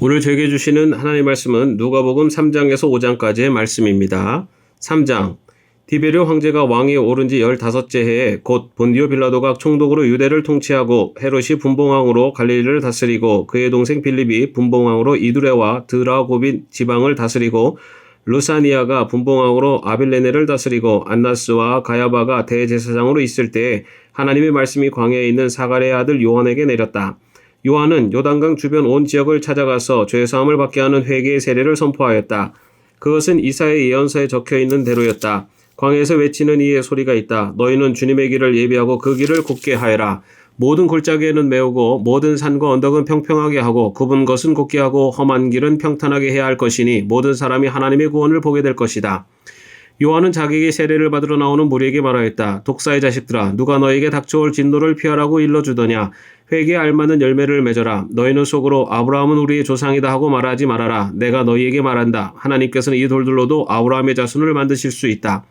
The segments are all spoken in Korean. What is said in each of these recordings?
오늘 저에게 주시는 하나님의 말씀은 누가복음 3장에서 5장까지의 말씀입니다. 3장. 디베르 황제가 왕위에 오른 지 15째 해에 곧 본디오 빌라도가 총독으로 유대를 통치하고 헤롯이 분봉왕으로 갈릴리를 다스리고 그의 동생 빌립이 분봉왕으로 이두레와 드라고빈 지방을 다스리고 루사니아가 분봉왕으로 아빌레네를 다스리고 안나스와 가야바가 대제사장으로 있을 때에 하나님의 말씀이 광야에 있는 사가랴의 아들 요한에게 내렸다. 요한은 요단강 주변 온 지역을 찾아가서 죄사함을 받게 하는 회개의 세례를 선포하였다. 그것은 이사야의 예언서에 적혀있는 대로였다. 광야에서 외치는 이의 소리가 있다. 너희는 주님의 길을 예비하고 그 길을 곧게 하여라. 모든 골짜기에는 메우고 모든 산과 언덕은 평평하게 하고 굽은 것은 곧게 하고 험한 길은 평탄하게 해야 할 것이니 모든 사람이 하나님의 구원을 보게 될 것이다. 요한은 자기에게 세례를 받으러 나오는 무리에게 말하였다. 독사의 자식들아, 누가 너에게 닥쳐올 진노를 피하라고 일러주더냐. 회개에 알맞는 열매를 맺어라. 너희는 속으로 아브라함은 우리의 조상이다 하고 말하지 말아라. 내가 너희에게 말한다. 하나님께서는 이 돌들로도 아브라함의 자손을 만드실 수 있다.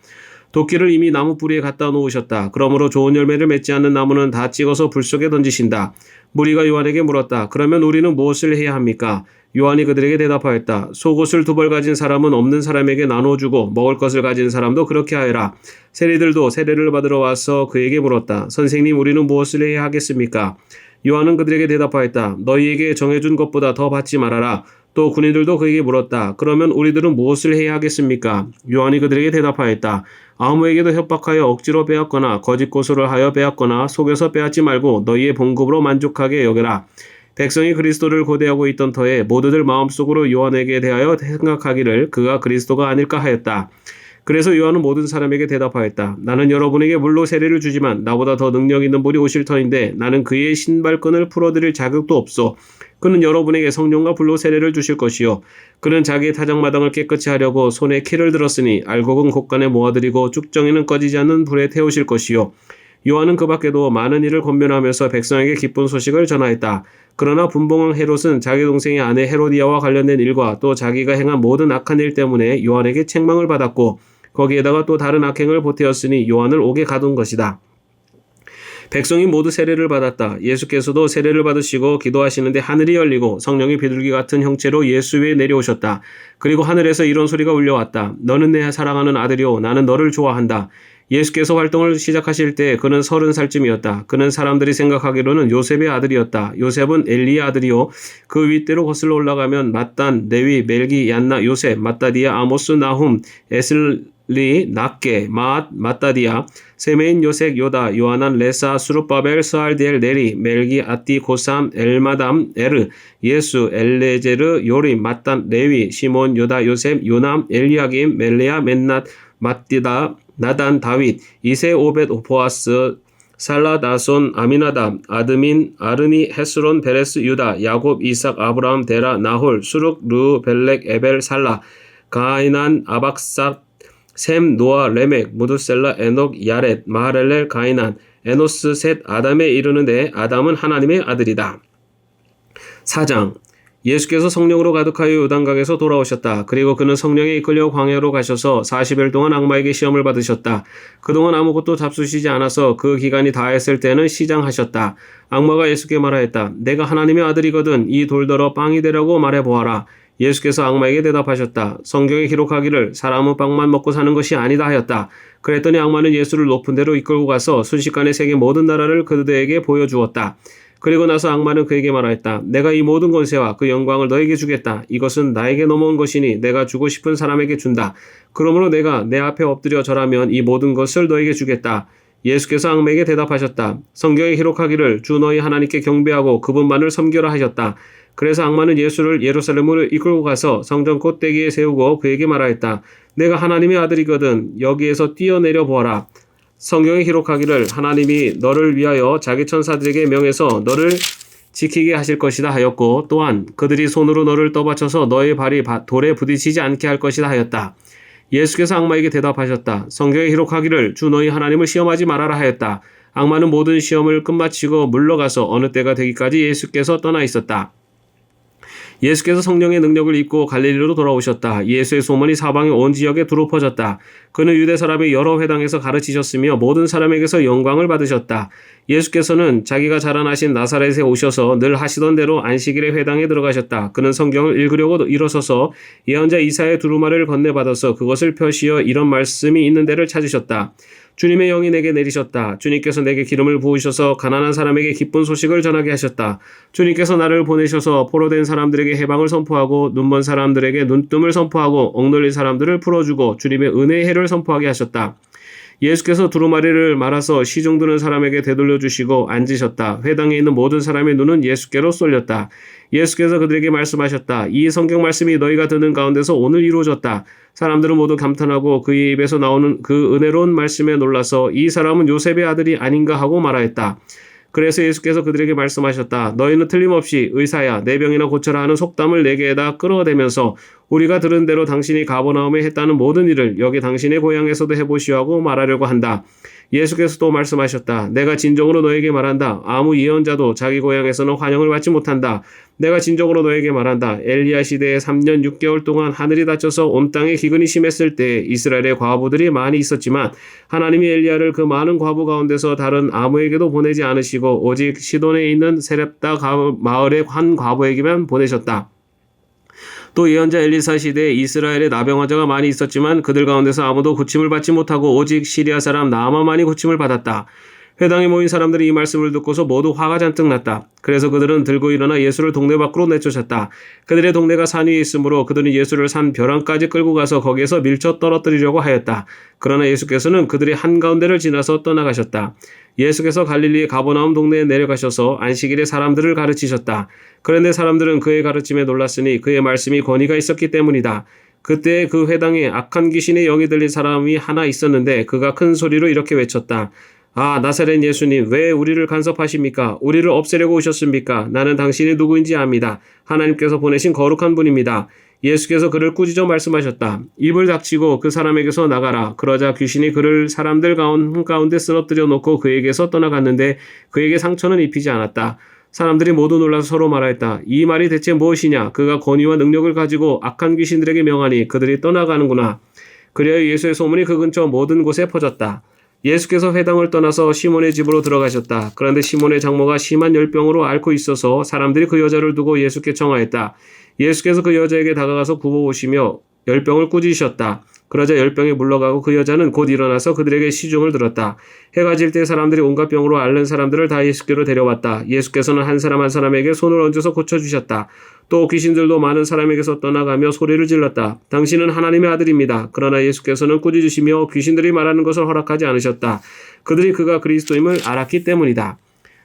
도끼를 이미 나무 뿌리에 갖다 놓으셨다. 그러므로 좋은 열매를 맺지 않는 나무는 다 찍어서 불 속에 던지신다. 무리가 요한에게 물었다. 그러면 우리는 무엇을 해야 합니까? 요한이 그들에게 대답하였다. 속옷을 2벌 가진 사람은 없는 사람에게 나눠주고 먹을 것을 가진 사람도 그렇게 하여라. 세리들도 세례를 받으러 와서 그에게 물었다. 선생님, 우리는 무엇을 해야 하겠습니까? 요한은 그들에게 대답하였다. 너희에게 정해준 것보다 더 받지 말아라. 또 군인들도 그에게 물었다. 그러면 우리들은 무엇을 해야 하겠습니까? 요한이 그들에게 대답하였다. 아무에게도 협박하여 억지로 빼앗거나 거짓 고소를 하여 빼앗거나 속여서 빼앗지 말고 너희의 봉급으로 만족하게 여겨라. 백성이 그리스도를 고대하고 있던 터에 모두들 마음속으로 요한에게 대하여 생각하기를 그가 그리스도가 아닐까 하였다. 그래서 요한은 모든 사람에게 대답하였다. 나는 여러분에게 물로 세례를 주지만 나보다 더 능력 있는 분이 오실 터인데 나는 그의 신발끈을 풀어드릴 자격도 없소. 그는 여러분에게 성령과 불로 세례를 주실 것이요. 그는 자기의 타작마당을 깨끗이 하려고 손에 키를 들었으니 알곡은 곳간에 모아들이고 쭉정이는 꺼지지 않는 불에 태우실 것이요. 요한은 그 밖에도 많은 일을 권면하면서 백성에게 기쁜 소식을 전하였다. 그러나 분봉왕 헤롯은 자기 동생의 아내 헤로디아와 관련된 일과 또 자기가 행한 모든 악한 일 때문에 요한에게 책망을 받았고 거기에다가 또 다른 악행을 보태었으니 요한을 옥에 가둔 것이다. 백성이 모두 세례를 받았다. 예수께서도 세례를 받으시고 기도하시는데 하늘이 열리고 성령이 비둘기 같은 형체로 예수 위에 내려오셨다. 그리고 하늘에서 이런 소리가 울려왔다. 너는 내 사랑하는 아들이요 나는 너를 좋아한다. 예수께서 활동을 시작하실 때 그는 30살쯤이었다. 그는 사람들이 생각하기로는 요셉의 아들이었다. 요셉은 엘리의 아들이요. 그 윗대로 거슬러 올라가면 맏단, 레위, 멜기, 얀나, 요셉, 마따디아, 아모스, 나훔, 에슬리, 낫게, 마앗, 마따디아, 세메인, 요색, 요다, 요하난, 레사, 수룹바벨, 스알디엘, 네리, 멜기, 아띠, 고삼, 엘마담, 에르, 예수, 엘레제르, 요림, 맏단, 레위, 시몬, 요다, 요셉, 요남, 엘리야김, 멜레야, 맨낫, 마띠다, 나단, 다윗, 이세, 오벳, 보아스, 살라, 나손, 아미나답, 아드민, 아르니, 헤스론, 베레스, 유다, 야곱, 이삭, 아브라함, 데라, 나홀, 수룩, 루, 벨렉, 에벨, 살라, 가이난, 아박삭, 셈, 노아, 레멕, 무드셀라, 에녹, 야렛, 마하렐렐, 가이난, 에노스, 셋, 아담에 이르는데 아담은 하나님의 아들이다. 4장. 예수께서 성령으로 가득하여 요단강에서 돌아오셨다. 그리고 그는 성령에 이끌려 광야로 가셔서 40일 동안 악마에게 시험을 받으셨다. 그동안 아무것도 잡수시지 않아서 그 기간이 다했을 때는 시장하셨다. 악마가 예수께 말하였다. 내가 하나님의 아들이거든 이 돌더러 빵이 되라고 말해보아라. 예수께서 악마에게 대답하셨다. 성경에 기록하기를 사람은 빵만 먹고 사는 것이 아니다 하였다. 그랬더니 악마는 예수를 높은 데로 이끌고 가서 순식간에 세계 모든 나라를 그들에게 보여주었다. 그리고 나서 악마는 그에게 말하였다. 내가 이 모든 권세와 그 영광을 너에게 주겠다. 이것은 나에게 넘어온 것이니 내가 주고 싶은 사람에게 준다. 그러므로 내가 내 앞에 엎드려 절하면 이 모든 것을 너에게 주겠다. 예수께서 악마에게 대답하셨다. 성경에 기록하기를 주 너희 하나님께 경배하고 그분만을 섬기라 하셨다. 그래서 악마는 예수를 예루살렘으로 이끌고 가서 성전 꼭대기에 세우고 그에게 말하였다. 내가 하나님의 아들이거든 여기에서 뛰어내려 보아라. 성경에 기록하기를 하나님이 너를 위하여 자기 천사들에게 명해서 너를 지키게 하실 것이다 하였고 또한 그들이 손으로 너를 떠받쳐서 너의 발이 돌에 부딪히지 않게 할 것이다 하였다. 예수께서 악마에게 대답하셨다. 성경에 기록하기를 주 너희 하나님을 시험하지 말아라 하였다. 악마는 모든 시험을 끝마치고 물러가서 어느 때가 되기까지 예수께서 떠나 있었다. 예수께서 성령의 능력을 입고 갈릴리로 돌아오셨다. 예수의 소문이 사방의 온 지역에 두루 퍼졌다. 그는 유대 사람의 여러 회당에서 가르치셨으며 모든 사람에게서 영광을 받으셨다. 예수께서는 자기가 자라나신 나사렛에 오셔서 늘 하시던 대로 안식일에 회당에 들어가셨다. 그는 성경을 읽으려고 일어서서 예언자 이사야의 두루마리를 건네받아서 그것을 펴시어 이런 말씀이 있는 데를 찾으셨다. 주님의 영이 내게 내리셨다. 주님께서 내게 기름을 부으셔서 가난한 사람에게 기쁜 소식을 전하게 하셨다. 주님께서 나를 보내셔서 포로된 사람들에게 해방을 선포하고 눈먼 사람들에게 눈뜸을 선포하고 억눌린 사람들을 풀어주고 주님의 은혜의 해를 선포하게 하셨다. 예수께서 두루마리를 말아서 시중 드는 사람에게 되돌려 주시고 앉으셨다. 회당에 있는 모든 사람의 눈은 예수께로 쏠렸다. 예수께서 그들에게 말씀하셨다. 이 성경 말씀이 너희가 듣는 가운데서 오늘 이루어졌다. 사람들은 모두 감탄하고 그의 입에서 나오는 그 은혜로운 말씀에 놀라서 이 사람은 요셉의 아들이 아닌가 하고 말하였다. 그래서 예수께서 그들에게 말씀하셨다. 너희는 틀림없이 의사야 내 병이나 고쳐라 하는 속담을 내게에다 끌어대면서 우리가 들은 대로 당신이 가버나움에 했다는 모든 일을 여기 당신의 고향에서도 해보시오 하고 말하려고 한다. 예수께서 또 말씀하셨다. 내가 진정으로 너에게 말한다. 아무 예언자도 자기 고향에서는 환영을 받지 못한다. 내가 진정으로 너에게 말한다. 엘리야 시대에 3년 6개월 동안 하늘이 닫혀서 온 땅에 기근이 심했을 때 이스라엘의 과부들이 많이 있었지만 하나님이 엘리야를 그 많은 과부 가운데서 다른 아무에게도 보내지 않으시고 오직 시돈에 있는 세렙다 마을의 한 과부에게만 보내셨다. 또 예언자 엘리사 시대에 이스라엘에 나병 환자가 많이 있었지만 그들 가운데서 아무도 고침을 받지 못하고 오직 시리아 사람 나아만만이 고침을 받았다. 회당에 모인 사람들이 이 말씀을 듣고서 모두 화가 잔뜩 났다. 그래서 그들은 들고 일어나 예수를 동네 밖으로 내쫓았다. 그들의 동네가 산 위에 있으므로 그들은 예수를 산 벼랑까지 끌고 가서 거기에서 밀쳐 떨어뜨리려고 하였다. 그러나 예수께서는 그들의 한가운데를 지나서 떠나가셨다. 예수께서 갈릴리의 가버나움 동네에 내려가셔서 안식일에 사람들을 가르치셨다. 그런데 사람들은 그의 가르침에 놀랐으니 그의 말씀이 권위가 있었기 때문이다. 그때 그 회당에 악한 귀신의 영이 들린 사람이 하나 있었는데 그가 큰 소리로 이렇게 외쳤다. 아, 나사렛 예수님, 왜 우리를 간섭하십니까? 우리를 없애려고 오셨습니까? 나는 당신이 누구인지 압니다. 하나님께서 보내신 거룩한 분입니다. 예수께서 그를 꾸짖어 말씀하셨다. 입을 닥치고 그 사람에게서 나가라. 그러자 귀신이 그를 사람들 가운데 쓰러뜨려 놓고 그에게서 떠나갔는데 그에게 상처는 입히지 않았다. 사람들이 모두 놀라서 서로 말하였다. 이 말이 대체 무엇이냐? 그가 권위와 능력을 가지고 악한 귀신들에게 명하니 그들이 떠나가는구나. 그리하여 예수의 소문이 그 근처 모든 곳에 퍼졌다. 예수께서 회당을 떠나서 시몬의 집으로 들어가셨다. 그런데 시몬의 장모가 심한 열병으로 앓고 있어서 사람들이 그 여자를 두고 예수께 청하였다. 예수께서 그 여자에게 다가가서 굽어보시며 열병을 꾸짖으셨다. 그러자 열병이 물러가고 그 여자는 곧 일어나서 그들에게 시중을 들었다. 해가 질 때 사람들이 온갖 병으로 앓는 사람들을 다 예수께로 데려왔다. 예수께서는 한 사람 한 사람에게 손을 얹어서 고쳐주셨다. 또 귀신들도 많은 사람에게서 떠나가며 소리를 질렀다. 당신은 하나님의 아들입니다. 그러나 예수께서는 꾸짖으시며 귀신들이 말하는 것을 허락하지 않으셨다. 그들이 그가 그리스도임을 알았기 때문이다.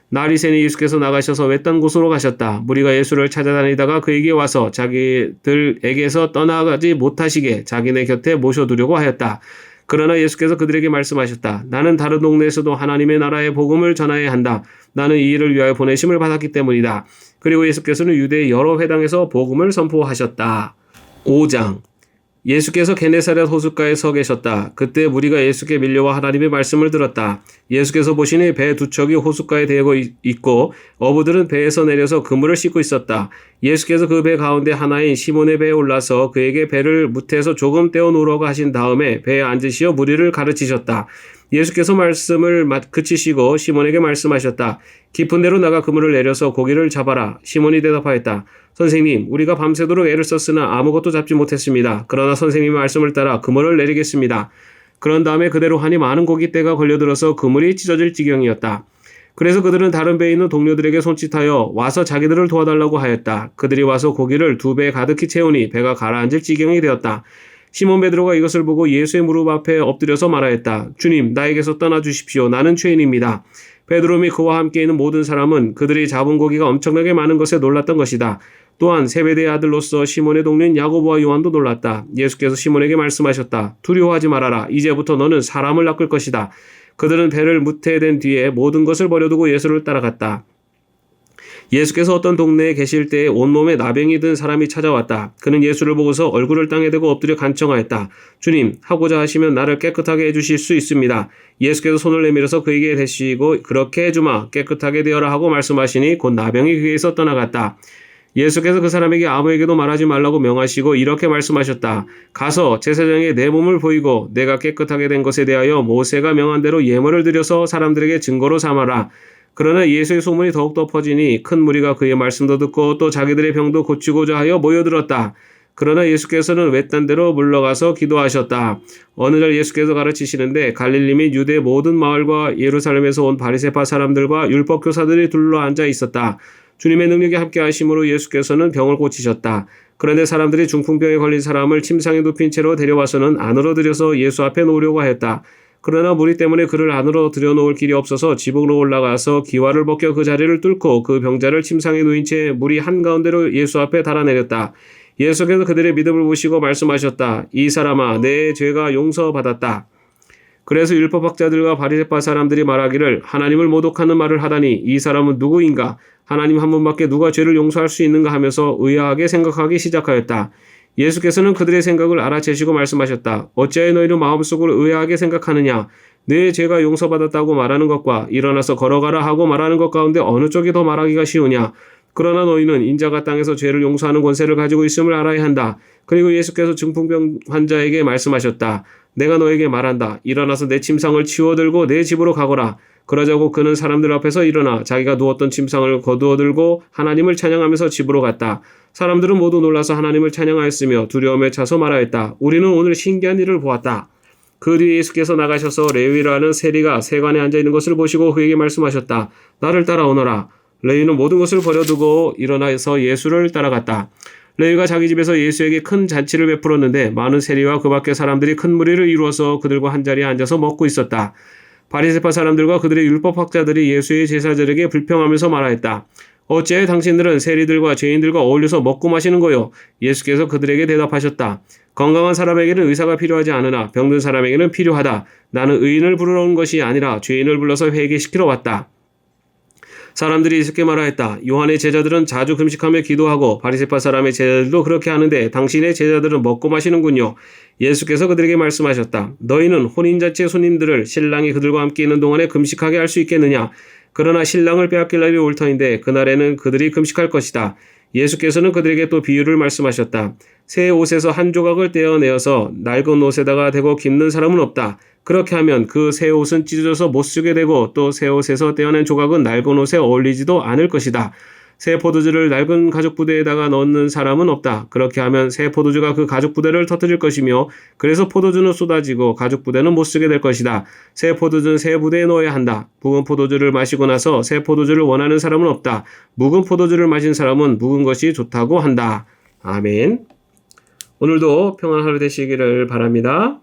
날이 새니 예수께서 나가셔서 외딴 곳으로 가셨다. 무리가 예수를 찾아다니다가 그에게 와서 자기들에게서 떠나가지 못하시게 자기네 곁에 모셔두려고 하였다. 그러나 예수께서 그들에게 말씀하셨다. 나는 다른 동네에서도 하나님의 나라의 복음을 전하여야 한다. 나는 이 일을 위하여 보내심을 받았기 때문이다. 그리고 예수께서는 유대의 여러 회당에서 복음을 선포하셨다. 5장 예수께서 게네사렛 호숫가에 서 계셨다. 그때 무리가 예수께 밀려와 하나님의 말씀을 들었다. 예수께서 보시니 배 두 척이 호숫가에 대고 있고 어부들은 배에서 내려서 그물을 씻고 있었다. 예수께서 그 배 가운데 하나인 시몬의 배에 올라서 그에게 배를 무태에서 조금 떼어 놓으라고 하신 다음에 배에 앉으시어 무리를 가르치셨다. 예수께서 말씀을 그치시고 시몬에게 말씀하셨다. 깊은 데로 나가 그물을 내려서 고기를 잡아라. 시몬이 대답하였다. 선생님, 우리가 밤새도록 애를 썼으나 아무것도 잡지 못했습니다. 그러나 선생님의 말씀을 따라 그물을 내리겠습니다. 그런 다음에 그대로 하니 많은 고깃대가 걸려들어서 그물이 찢어질 지경이었다. 그래서 그들은 다른 배에 있는 동료들에게 손짓하여 와서 자기들을 도와달라고 하였다. 그들이 와서 고기를 2배 가득히 채우니 배가 가라앉을 지경이 되었다. 시몬 베드로가 이것을 보고 예수의 무릎 앞에 엎드려서 말하였다. 주님, 나에게서 떠나주십시오. 나는 죄인입니다. 베드로 및 그와 함께 있는 모든 사람은 그들이 잡은 고기가 엄청나게 많은 것에 놀랐던 것이다. 또한 세베대의 아들로서 시몬의 동료인 야고보와 요한도 놀랐다. 예수께서 시몬에게 말씀하셨다. 두려워하지 말아라. 이제부터 너는 사람을 낚을 것이다. 그들은 배를 무태된 뒤에 모든 것을 버려두고 예수를 따라갔다. 예수께서 어떤 동네에 계실 때에 온몸에 나병이 든 사람이 찾아왔다. 그는 예수를 보고서 얼굴을 땅에 대고 엎드려 간청하였다. 주님, 하고자 하시면 나를 깨끗하게 해주실 수 있습니다. 예수께서 손을 내밀어서 그에게 대시고 그렇게 해주마 깨끗하게 되어라 하고 말씀하시니 곧 나병이 그에게서 떠나갔다. 예수께서 그 사람에게 아무에게도 말하지 말라고 명하시고 이렇게 말씀하셨다. 가서 제사장에게 내 몸을 보이고 내가 깨끗하게 된 것에 대하여 모세가 명한 대로 예물을 드려서 사람들에게 증거로 삼아라. 그러나 예수의 소문이 더욱더 퍼지니 큰 무리가 그의 말씀도 듣고 또 자기들의 병도 고치고자 하여 모여들었다. 그러나 예수께서는 외딴 데로 물러가서 기도하셨다. 어느 날 예수께서 가르치시는데 갈릴리 및 유대 모든 마을과 예루살렘에서 온 바리새파 사람들과 율법 교사들이 둘러앉아 있었다. 주님의 능력이 함께 하심으로 예수께서는 병을 고치셨다. 그런데 사람들이 중풍병에 걸린 사람을 침상에 눕힌 채로 데려와서는 안으로 들여서 예수 앞에 놓으려고 하였다. 그러나 무리 때문에 그를 안으로 들여놓을 길이 없어서 지붕으로 올라가서 기와를 벗겨 그 자리를 뚫고 그 병자를 침상에 누인 채 무리 한가운데로 예수 앞에 달아내렸다. 예수께서 그들의 믿음을 보시고 말씀하셨다. 이 사람아, 내 죄가 용서받았다. 그래서 율법학자들과 바리새파 사람들이 말하기를 하나님을 모독하는 말을 하다니 이 사람은 누구인가? 하나님 한 분밖에 누가 죄를 용서할 수 있는가 하면서 의아하게 생각하기 시작하였다. 예수께서는 그들의 생각을 알아채시고 말씀하셨다. 어찌하여 너희는 마음속으로 의아하게 생각하느냐? 내 죄가 용서받았다고 말하는 것과 일어나서 걸어가라 하고 말하는 것 가운데 어느 쪽이 더 말하기가 쉬우냐? 그러나 너희는 인자가 땅에서 죄를 용서하는 권세를 가지고 있음을 알아야 한다. 그리고 예수께서 중풍병 환자에게 말씀하셨다. 내가 너에게 말한다. 일어나서 내 침상을 치워들고 내 집으로 가거라. 그러자고 그는 사람들 앞에서 일어나 자기가 누웠던 침상을 거두어들고 하나님을 찬양하면서 집으로 갔다. 사람들은 모두 놀라서 하나님을 찬양하였으며 두려움에 차서 말하였다. 우리는 오늘 신기한 일을 보았다. 그 뒤에 예수께서 나가셔서 레위라는 세리가 세관에 앉아있는 것을 보시고 그에게 말씀하셨다. 나를 따라오너라. 레위는 모든 것을 버려두고 일어나서 예수를 따라갔다. 레위가 자기 집에서 예수에게 큰 잔치를 베풀었는데 많은 세리와 그 밖의 사람들이 큰 무리를 이루어서 그들과 한자리에 앉아서 먹고 있었다. 바리새파 사람들과 그들의 율법학자들이 예수의 제사들에게 불평하면서 말하였다. 어찌하여 당신들은 세리들과 죄인들과 어울려서 먹고 마시는 거요? 예수께서 그들에게 대답하셨다. 건강한 사람에게는 의사가 필요하지 않으나 병든 사람에게는 필요하다. 나는 의인을 부르러 온 것이 아니라 죄인을 불러서 회개시키러 왔다. 사람들이 이렇게 말하였다. 요한의 제자들은 자주 금식하며 기도하고 바리새파 사람의 제자들도 그렇게 하는데 당신의 제자들은 먹고 마시는군요. 예수께서 그들에게 말씀하셨다. 너희는 혼인잔치의 손님들을 신랑이 그들과 함께 있는 동안에 금식하게 할 수 있겠느냐? 그러나 신랑을 빼앗길 날이 올 터인데 그날에는 그들이 금식할 것이다. 예수께서는 그들에게 또 비유를 말씀하셨다. 새 옷에서 한 조각을 떼어내어서 낡은 옷에다가 대고 깁는 사람은 없다. 그렇게 하면 그 새 옷은 찢어져서 못 쓰게 되고 또 새 옷에서 떼어낸 조각은 낡은 옷에 어울리지도 않을 것이다. 새 포도주를 낡은 가죽 부대에다가 넣는 사람은 없다. 그렇게 하면 새 포도주가 그 가죽 부대를 터뜨릴 것이며 그래서 포도주는 쏟아지고 가죽 부대는 못 쓰게 될 것이다. 새 포도주는 새 부대에 넣어야 한다. 묵은 포도주를 마시고 나서 새 포도주를 원하는 사람은 없다. 묵은 포도주를 마신 사람은 묵은 것이 좋다고 한다. 아멘. 오늘도 평안한 하루 되시기를 바랍니다.